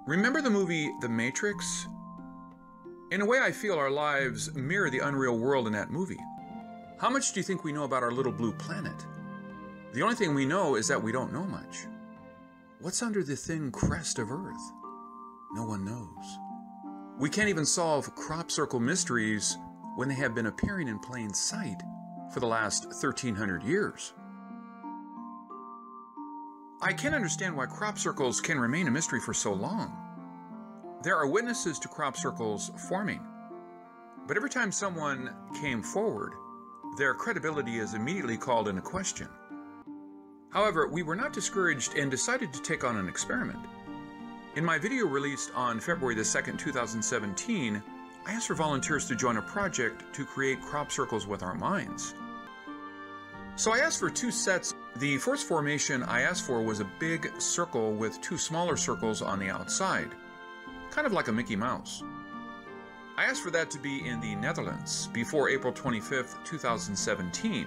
Remember the movie The Matrix? In a way, I feel our lives mirror the unreal world in that movie. How much do you think we know about our little blue planet? The only thing we know is that we don't know much. What's under the thin crest of Earth? No one knows. We can't even solve crop circle mysteries when they have been appearing in plain sight for the last 1,300 years. I can't understand why crop circles can remain a mystery for so long. There are witnesses to crop circles forming, but every time someone came forward, their credibility is immediately called into question. However, we were not discouraged and decided to take on an experiment. In my video released on February the 2nd, 2017, I asked for volunteers to join a project to create crop circles with our minds. So I asked for 2 sets. The first formation I asked for was a big circle with 2 smaller circles on the outside, kind of like a Mickey Mouse. I asked for that to be in the Netherlands before April 25th, 2017,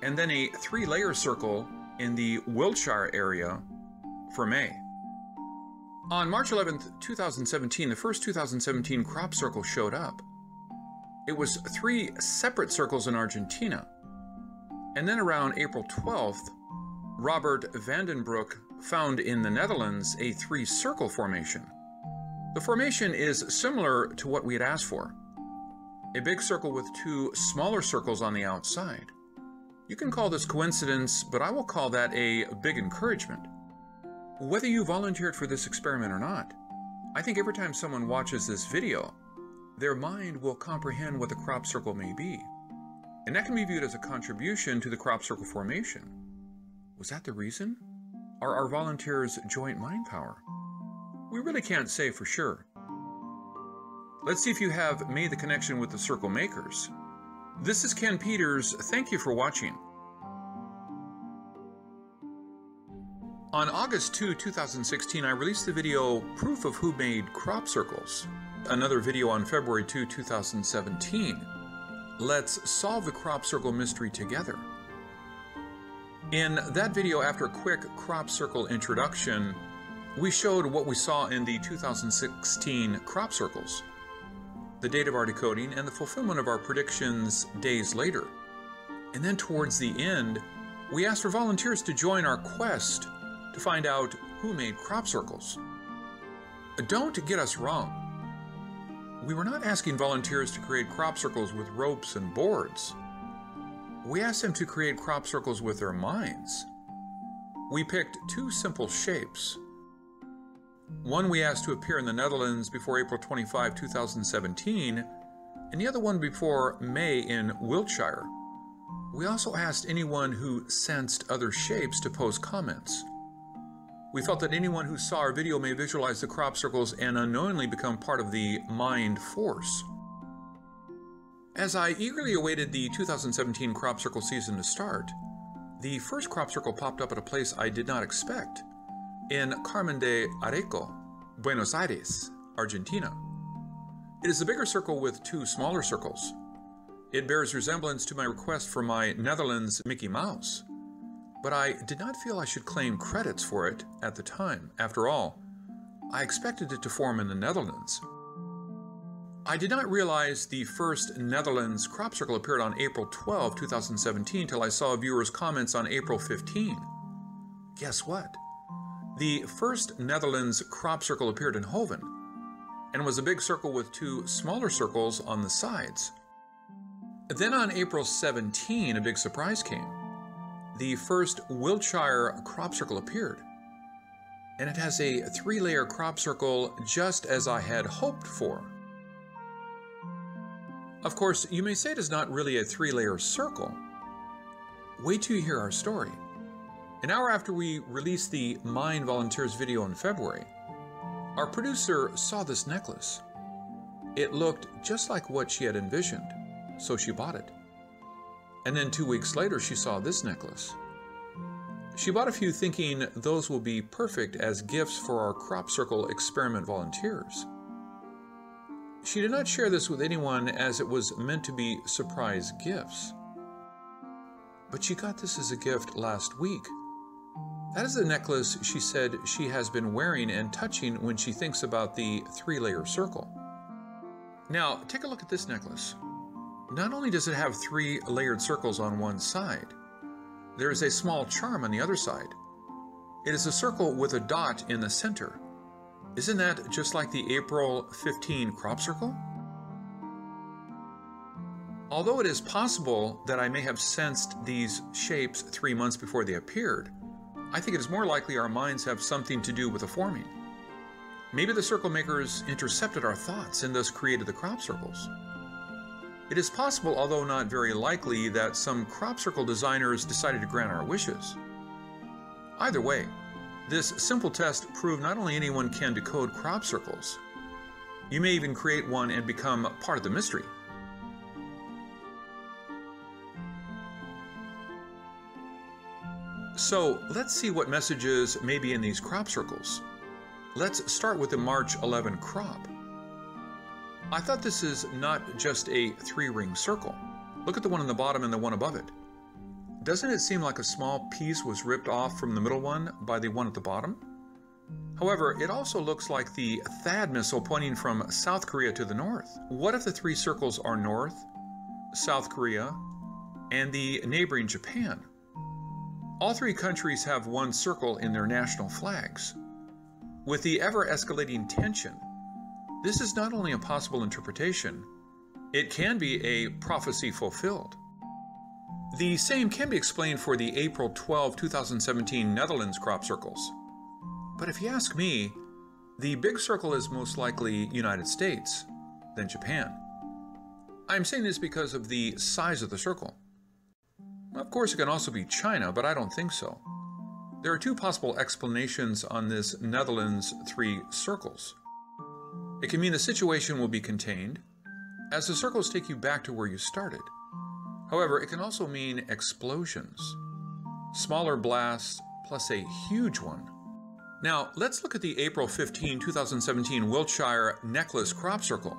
and then a 3-layer circle in the Wiltshire area for May. On March 11th, 2017, the first 2017 crop circle showed up. It was 3 separate circles in Argentina. And then around April 12th, Robert Vandenbroek found in the Netherlands a 3-circle formation. The formation is similar to what we had asked for. A big circle with 2 smaller circles on the outside. You can call this coincidence, but I will call that a big encouragement. Whether you volunteered for this experiment or not, I think every time someone watches this video, their mind will comprehend what the crop circle may be. And that can be viewed as a contribution to the crop circle formation. Was that the reason? Are our volunteers joint mind power? We really can't say for sure. Let's see if you have made the connection with the circle makers. This is Ken Peters. Thank you for watching. On August 2, 2016, I released the video Proof of Who Made Crop Circles. Another video on February 2, 2017. Let's solve the crop circle mystery together. In that video, after a quick crop circle introduction, we showed what we saw in the 2016 crop circles, the date of our decoding, and the fulfillment of our predictions days later. And then towards the end, we asked for volunteers to join our quest to find out who made crop circles. Don't get us wrong. We were not asking volunteers to create crop circles with ropes and boards. We asked them to create crop circles with their minds. We picked 2 simple shapes. One we asked to appear in the Netherlands before April 25, 2017, and the other one before May in Wiltshire. We also asked anyone who sensed other shapes to post comments. We felt that anyone who saw our video may visualize the crop circles and unknowingly become part of the mind force. As I eagerly awaited the 2017 crop circle season to start, the first crop circle popped up at a place I did not expect, in Carmen de Areco, Buenos Aires, Argentina. It is a bigger circle with 2 smaller circles. It bears resemblance to my request for my Netherlands Mickey Mouse, but I did not feel I should claim credits for it at the time. After all, I expected it to form in the Netherlands. I did not realize the first Netherlands crop circle appeared on April 12, 2017 till I saw viewers' comments on April 15. Guess what? The first Netherlands crop circle appeared in Hoven and was a big circle with 2 smaller circles on the sides. Then on April 17, a big surprise came. The first Wiltshire crop circle appeared, and it has a 3-layer crop circle just as I had hoped for. Of course, you may say it is not really a 3-layer circle. Wait till you hear our story. An hour after we released the Mind Volunteers video in February, our producer saw this necklace. It looked just like what she had envisioned, so she bought it. And then 2 weeks later, she saw this necklace. She bought a few thinking those will be perfect as gifts for our crop circle experiment volunteers. She did not share this with anyone as it was meant to be surprise gifts. But she got this as a gift last week That is the necklace she said she has been wearing and touching when she thinks about the 3-layer circle. Now, take a look at this necklace. Not only does it have 3 layered circles on one side, there is a small charm on the other side. It is a circle with a dot in the center. Isn't that just like the April 15 crop circle? Although it is possible that I may have sensed these shapes 3 months before they appeared, I think it is more likely our minds have something to do with the forming. Maybe the circle makers intercepted our thoughts and thus created the crop circles. It is possible, although not very likely, that some crop circle designers decided to grant our wishes. Either way, this simple test proved not only anyone can decode crop circles, you may even create one and become part of the mystery. So let's see what messages may be in these crop circles. Let's start with the March 11 crop. I thought this is not just a 3-ring circle. Look at the one on the bottom and the one above it. Doesn't it seem like a small piece was ripped off from the middle one by the one at the bottom? However, it also looks like the THAAD missile pointing from South Korea to the north. What if the 3 circles are North, South Korea, and the neighboring Japan? All 3 countries have one circle in their national flags. With the ever-escalating tension, this is not only a possible interpretation, it can be a prophecy fulfilled. The same can be explained for the April 12, 2017 Netherlands crop circles. But if you ask me, the big circle is most likely United States, then Japan. I'm saying this because of the size of the circle. Of course, it can also be China, but I don't think so. There are 2 possible explanations on this Netherlands 3 circles. It can mean the situation will be contained, as the circles take you back to where you started. However, it can also mean explosions. Smaller blasts plus a huge one. Now, let's look at the April 15, 2017 Wiltshire necklace crop circle.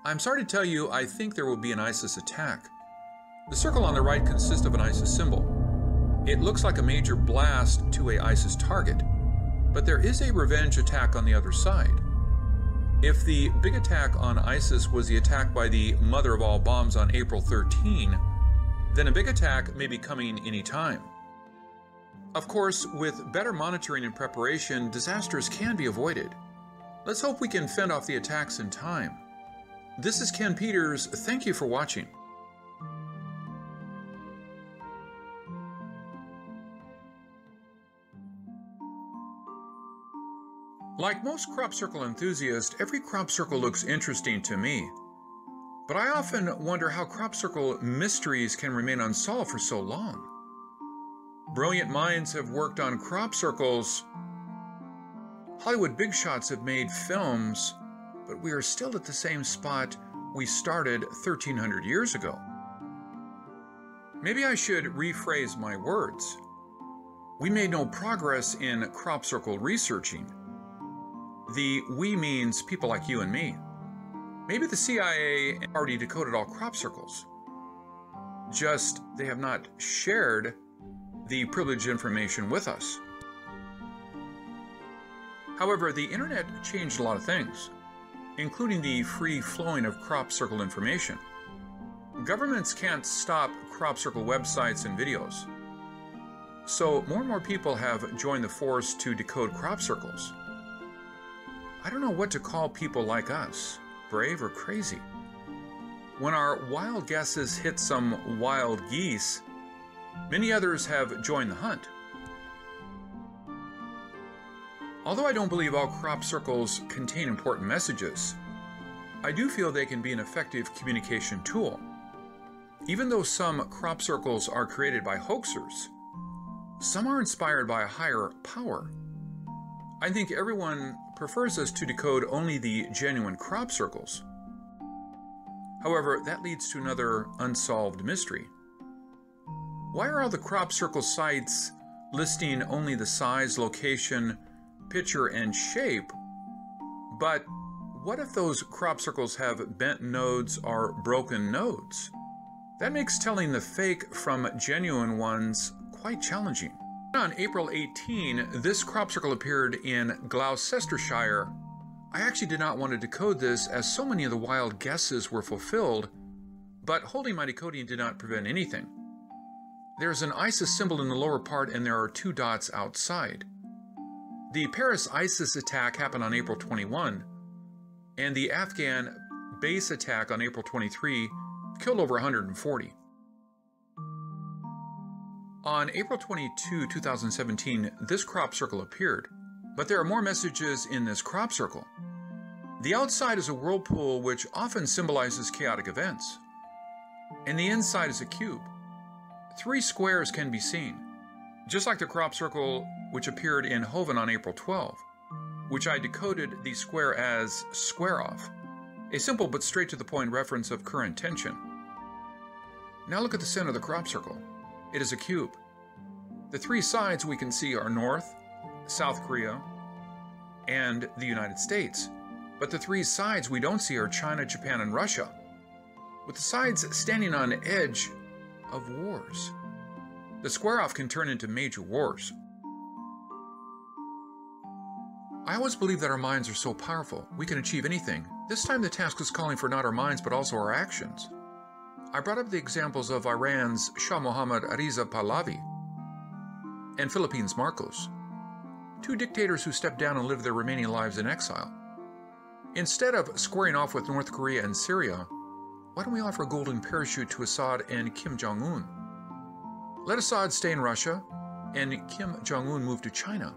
I'm sorry to tell you, I think there will be an ISIS attack. The circle on the right consists of an ISIS symbol. It looks like a major blast to an ISIS target, but there is a revenge attack on the other side. If the big attack on ISIS was the attack by the mother of all bombs on April 13, then a big attack may be coming any time. Of course, with better monitoring and preparation, disasters can be avoided. Let's hope we can fend off the attacks in time. This is Ken Peters. Thank you for watching. Like most crop circle enthusiasts, every crop circle looks interesting to me. But I often wonder how crop circle mysteries can remain unsolved for so long. Brilliant minds have worked on crop circles. Hollywood big shots have made films, but we are still at the same spot we started 1,300 years ago. Maybe I should rephrase my words. We made no progress in crop circle researching. The we means people like you and me. Maybe the CIA already decoded all crop circles. Just they have not shared the privileged information with us. However, the internet changed a lot of things, including the free flowing of crop circle information. Governments can't stop crop circle websites and videos. So more and more people have joined the force to decode crop circles. I don't know what to call people like us, brave or crazy. When our wild guesses hit some wild geese, many others have joined the hunt. Although I don't believe all crop circles contain important messages, I do feel they can be an effective communication tool. Even though some crop circles are created by hoaxers, some are inspired by a higher power. I think everyone prefers us to decode only the genuine crop circles. However, that leads to another unsolved mystery. Why are all the crop circle sites listing only the size, location, picture, and shape? But what if those crop circles have bent nodes or broken nodes? That makes telling the fake from genuine ones quite challenging. On April 18, this crop circle appeared in Gloucestershire. I actually did not want to decode this as so many of the wild guesses were fulfilled, but holding my decoding did not prevent anything. There's an ISIS symbol in the lower part and there are 2 dots outside. The Paris ISIS attack happened on April 21, and the Afghan base attack on April 23 killed over 140. On April 22, 2017, this crop circle appeared, but there are more messages in this crop circle. The outside is a whirlpool which often symbolizes chaotic events, and the inside is a cube. 3 squares can be seen, just like the crop circle which appeared in Hoven on April 12, which I decoded the square as square off, a simple but straight to the point reference of current tension. Now look at the center of the crop circle. It is a cube. The 3 sides we can see are North, South Korea, and the United States. But the 3 sides we don't see are China, Japan, and Russia, with the sides standing on the edge of wars. The square-off can turn into major wars. I always believe that our minds are so powerful, we can achieve anything. This time the task is calling for not our minds, but also our actions. I brought up the examples of Iran's Shah Mohammad Reza Pahlavi and Philippines' Marcos, 2 dictators who stepped down and lived their remaining lives in exile. Instead of squaring off with North Korea and Syria, why don't we offer a golden parachute to Assad and Kim Jong-un? Let Assad stay in Russia and Kim Jong-un move to China.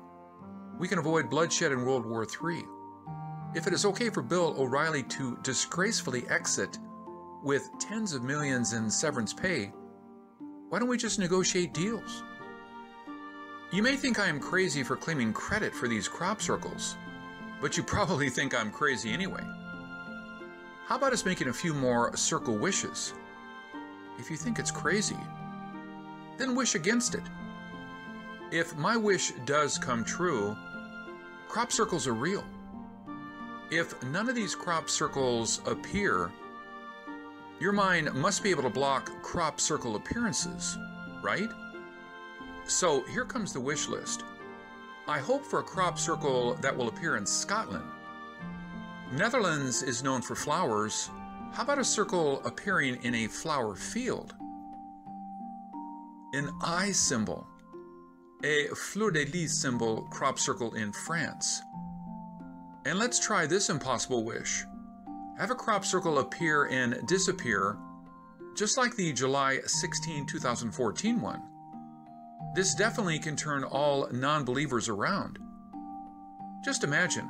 We can avoid bloodshed in World War III. If it is okay for Bill O'Reilly to disgracefully exit with tens of millions in severance pay, why don't we just negotiate deals? You may think I am crazy for claiming credit for these crop circles, but you probably think I'm crazy anyway. How about us making a few more circle wishes? If you think it's crazy, then wish against it. If my wish does come true, crop circles are real. If none of these crop circles appear, your mind must be able to block crop circle appearances, right? So here comes the wish list. I hope for a crop circle that will appear in Scotland. Netherlands is known for flowers. How about a circle appearing in a flower field? An eye symbol. A fleur de lis symbol crop circle in France. And let's try this impossible wish. Have a crop circle appear and disappear, just like the July 16, 2014 one. This definitely can turn all non-believers around. Just imagine,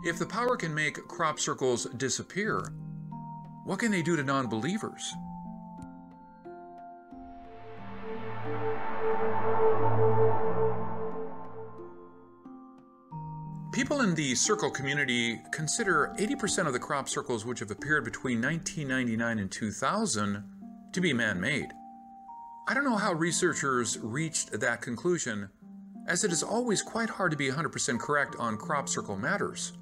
if the power can make crop circles disappear, what can they do to non-believers? People in the circle community consider 80% of the crop circles which have appeared between 1999 and 2000 to be man-made. I don't know how researchers reached that conclusion, as it is always quite hard to be 100% correct on crop circle matters.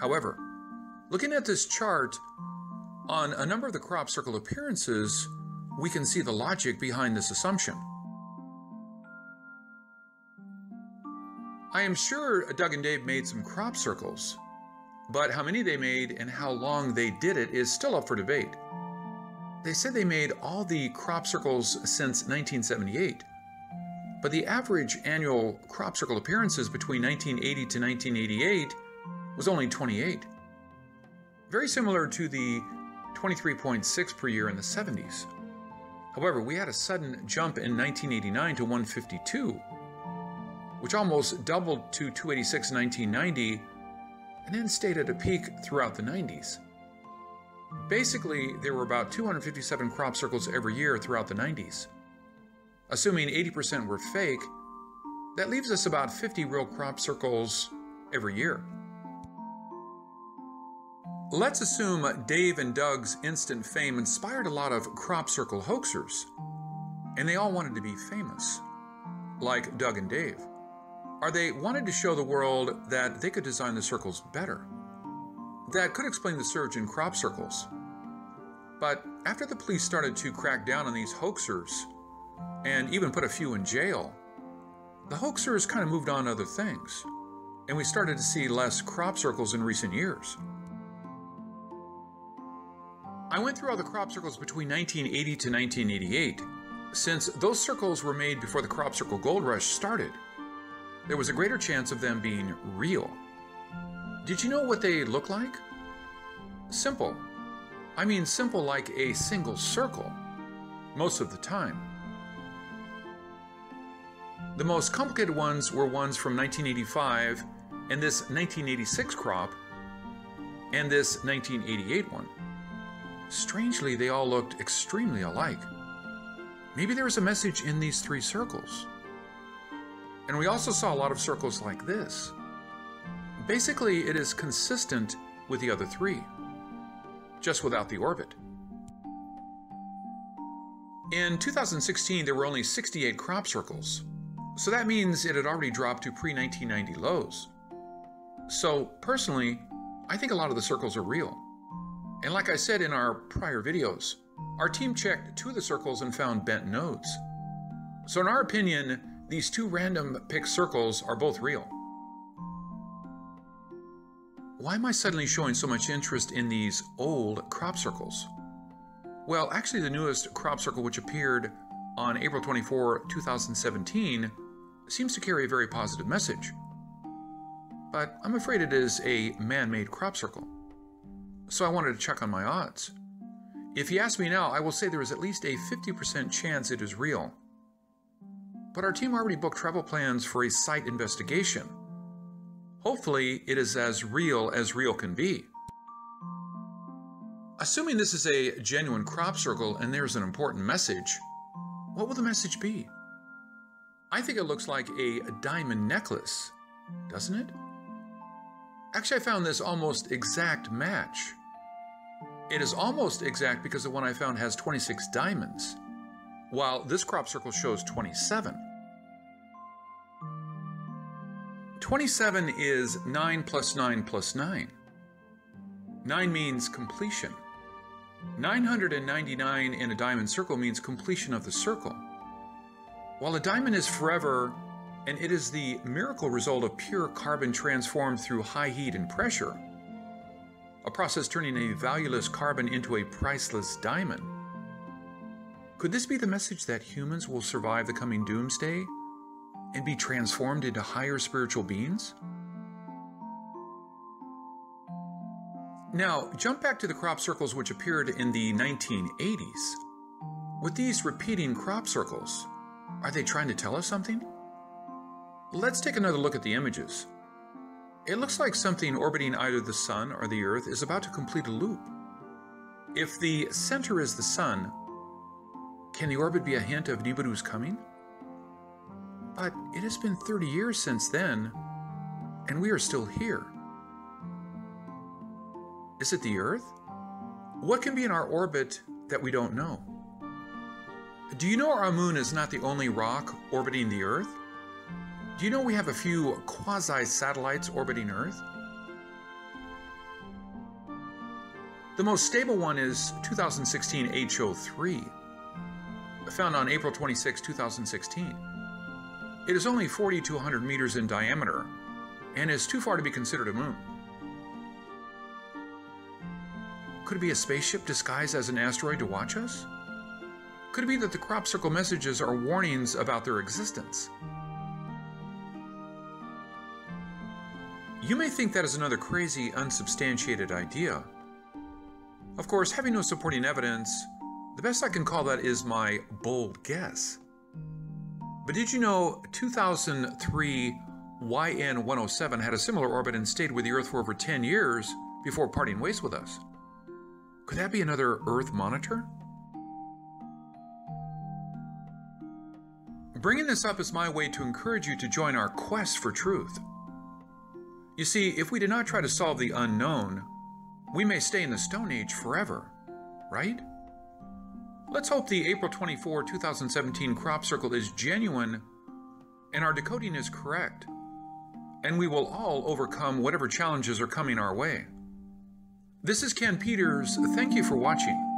However, looking at this chart, on a number of the crop circle appearances, we can see the logic behind this assumption. I am sure Doug and Dave made some crop circles, but how many they made and how long they did it is still up for debate. They said they made all the crop circles since 1978, but the average annual crop circle appearances between 1980 to 1988 was only 28. Very similar to the 23.6 per year in the 70s. However, we had a sudden jump in 1989 to 152, which almost doubled to 286 in 1990, and then stayed at a peak throughout the 90s. Basically, there were about 257 crop circles every year throughout the 90s. Assuming 80% were fake, that leaves us about 50 real crop circles every year. Let's assume Dave and Doug's instant fame inspired a lot of crop circle hoaxers, and they all wanted to be famous, like Doug and Dave. Or they wanted to show the world that they could design the circles better. That could explain the surge in crop circles. But after the police started to crack down on these hoaxers, and even put a few in jail, the hoaxers kind of moved on to other things, and we started to see less crop circles in recent years. I went through all the crop circles between 1980 to 1988. Since those circles were made before the crop circle gold rush started, there was a greater chance of them being real. Did you know what they look like? Simple. I mean simple like a single circle, most of the time. The most complicated ones were ones from 1985 and this 1986 crop and this 1988 one. Strangely, they all looked extremely alike. Maybe there was a message in these three circles. And we also saw a lot of circles like this. Basically, it is consistent with the other three, just without the orbit. In 2016, there were only 68 crop circles, so that means it had already dropped to pre-1990 lows. So personally, I think a lot of the circles are real. And like I said in our prior videos, our team checked 2 of the circles and found bent nodes. So in our opinion, these 2 random picked circles are both real. Why am I suddenly showing so much interest in these old crop circles? Well, actually the newest crop circle, which appeared on April 24, 2017, seems to carry a very positive message. But I'm afraid it is a man-made crop circle. So I wanted to check on my odds. If you ask me now, I will say there is at least a 50% chance it is real. But our team already booked travel plans for a site investigation. Hopefully, it is as real can be. Assuming this is a genuine crop circle and there's an important message, what will the message be? I think it looks like a diamond necklace, doesn't it? Actually, I found this almost exact match. It is almost exact because the one I found has 26 diamonds, while this crop circle shows 27. 27 is 9 plus 9 plus 9. 9 means completion. 999 in a diamond circle means completion of the circle. While a diamond is forever, and it is the miracle result of pure carbon transformed through high heat and pressure, a process turning a valueless carbon into a priceless diamond. Could this be the message that humans will survive the coming doomsday and be transformed into higher spiritual beings? Now, jump back to the crop circles which appeared in the 1980s. With these repeating crop circles, are they trying to tell us something? Let's take another look at the images. It looks like something orbiting either the sun or the earth is about to complete a loop. If the center is the sun, can the orbit be a hint of Nibiru's coming? But it has been 30 years since then, and we are still here. Is it the earth? What can be in our orbit that we don't know? Do you know our moon is not the only rock orbiting the earth? Do you know we have a few quasi-satellites orbiting Earth? The most stable one is 2016 HO3, found on April 26, 2016. It is only 40 to 100 meters in diameter and is too far to be considered a moon. Could it be a spaceship disguised as an asteroid to watch us? Could it be that the crop circle messages are warnings about their existence? You may think that is another crazy, unsubstantiated idea. Of course, having no supporting evidence, the best I can call that is my bold guess. But did you know 2003 YN-107 had a similar orbit and stayed with the Earth for over 10 years before parting ways with us? Could that be another Earth monitor? Bringing this up is my way to encourage you to join our quest for truth. You see, if we do not try to solve the unknown, we may stay in the Stone Age forever, right? Let's hope the April 24, 2017 crop circle is genuine and our decoding is correct, and we will all overcome whatever challenges are coming our way. This is Ken Peters. Thank you for watching.